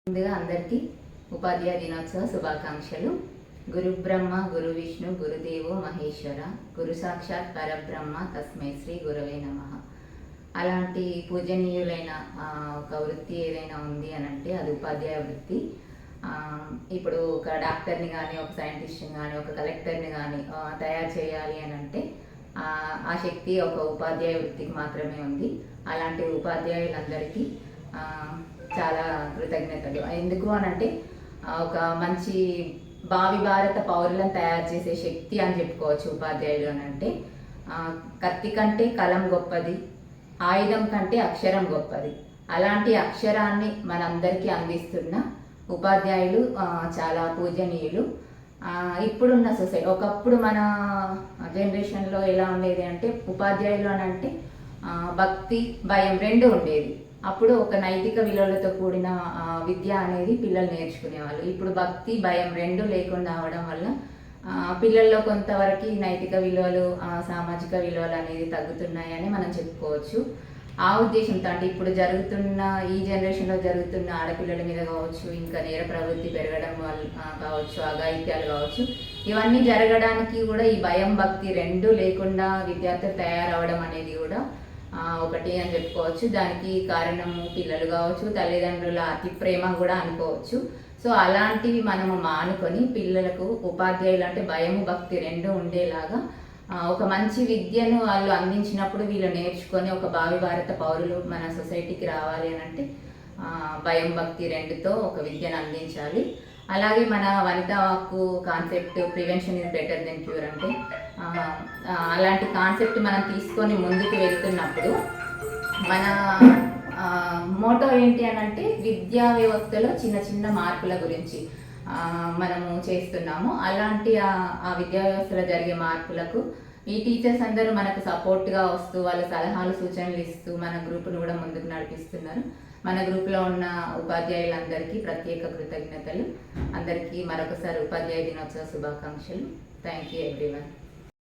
ముందుగా అందరికీ ఉపాధ్యాయ దినోత్సవ శుభాకాంక్షలు. గురు బ్రహ్మ గురు విష్ణు గురుదేవో మహేశ్వర గురు సాక్షాత్ పరబ్రహ్మ తస్మై శ్రీ గురవే నమః. అలాంటి పూజనీయులైన ఒక వృత్తి ఏదైనా ఉంది అని అంటే అది ఉపాధ్యాయ వృత్తి. ఇప్పుడు ఒక డాక్టర్ని కానీ ఒక సైంటిస్ట్ని కానీ ఒక కలెక్టర్ని కానీ తయారు చేయాలి అని అంటే ఆ శక్తి ఒక ఉపాధ్యాయ వృత్తికి మాత్రమే ఉంది. అలాంటి ఉపాధ్యాయులందరికీ చాలా కృతజ్ఞతలు. ఎందుకు అనంటే ఒక మంచి భావి భారత పౌరులను తయారు చేసే శక్తి అని చెప్పుకోవచ్చు ఉపాధ్యాయులు అని అంటే. కత్తి కంటే కలం గొప్పది, ఆయుధం కంటే అక్షరం గొప్పది. అలాంటి అక్షరాన్ని మనందరికీ అందిస్తున్న ఉపాధ్యాయులు చాలా పూజనీయులు. ఇప్పుడున్న సొసైటీ, ఒకప్పుడు మన జనరేషన్లో ఎలా ఉండేది అంటే ఉపాధ్యాయులు అని అంటే భక్తి భయం రెండు ఉండేది. అప్పుడు ఒక నైతిక విలువలతో కూడిన విద్య అనేది పిల్లలు నేర్చుకునేవాళ్ళు. ఇప్పుడు భక్తి భయం రెండు లేకుండా అవడం వల్ల పిల్లల్లో కొంతవరకు నైతిక విలువలు సామాజిక విలువలు అనేది తగ్గుతున్నాయని మనం చెప్పుకోవచ్చు. ఆ ఉద్దేశంతో అంటే ఇప్పుడు జరుగుతున్న ఈ జనరేషన్లో జరుగుతున్న ఆడపిల్లల మీద కావచ్చు, ఇంకా నేర ప్రవృత్తి పెరగడం వల్ల కావచ్చు, అఘాయిత్యాలు కావచ్చు, ఇవన్నీ జరగడానికి కూడా ఈ భయం భక్తి రెండు లేకుండా విద్యార్థులు తయారవడం అనేది కూడా ఒకటి అని చెప్పుకోవచ్చు. దానికి కారణము పిల్లలు కావచ్చు, తల్లిదండ్రుల అతి ప్రేమ కూడా అనుకోవచ్చు. సో అలాంటివి మనము మానుకొని పిల్లలకు ఉపాధ్యాయులు అంటే భయము భక్తి రెండు ఉండేలాగా ఒక మంచి విద్యను వాళ్ళు అందించినప్పుడు వీళ్ళు నేర్చుకొని ఒక భావి భారత పౌరులు మన సొసైటీకి రావాలి అని అంటే భయం భక్తి రెండుతో ఒక విద్యను అందించాలి. అలాగే మన వనితా హక్కు concept prevention is better than cure అంటే అలాంటి కాన్సెప్ట్ మనం తీసుకొని ముందుకు వెళ్తున్నప్పుడు మన మోటో ఏంటి అని అంటే విద్యా వ్యవస్థలో చిన్న చిన్న మార్పుల గురించి మనము చేస్తున్నాము. అలాంటి ఆ విద్యా వ్యవస్థలో జరిగే మార్పులకు ఈ టీచర్స్ అందరూ మనకు సపోర్ట్గా వస్తూ వాళ్ళ సలహాలు సూచనలు ఇస్తూ మన గ్రూపును కూడా ముందుకు నడిపిస్తున్నారు. మన గ్రూప్లో ఉన్న ఉపాధ్యాయులందరికీ ప్రత్యేక కృతజ్ఞతలు. అందరికీ మరొకసారి ఉపాధ్యాయ దినోత్సవ శుభాకాంక్షలు. Thank you everyone.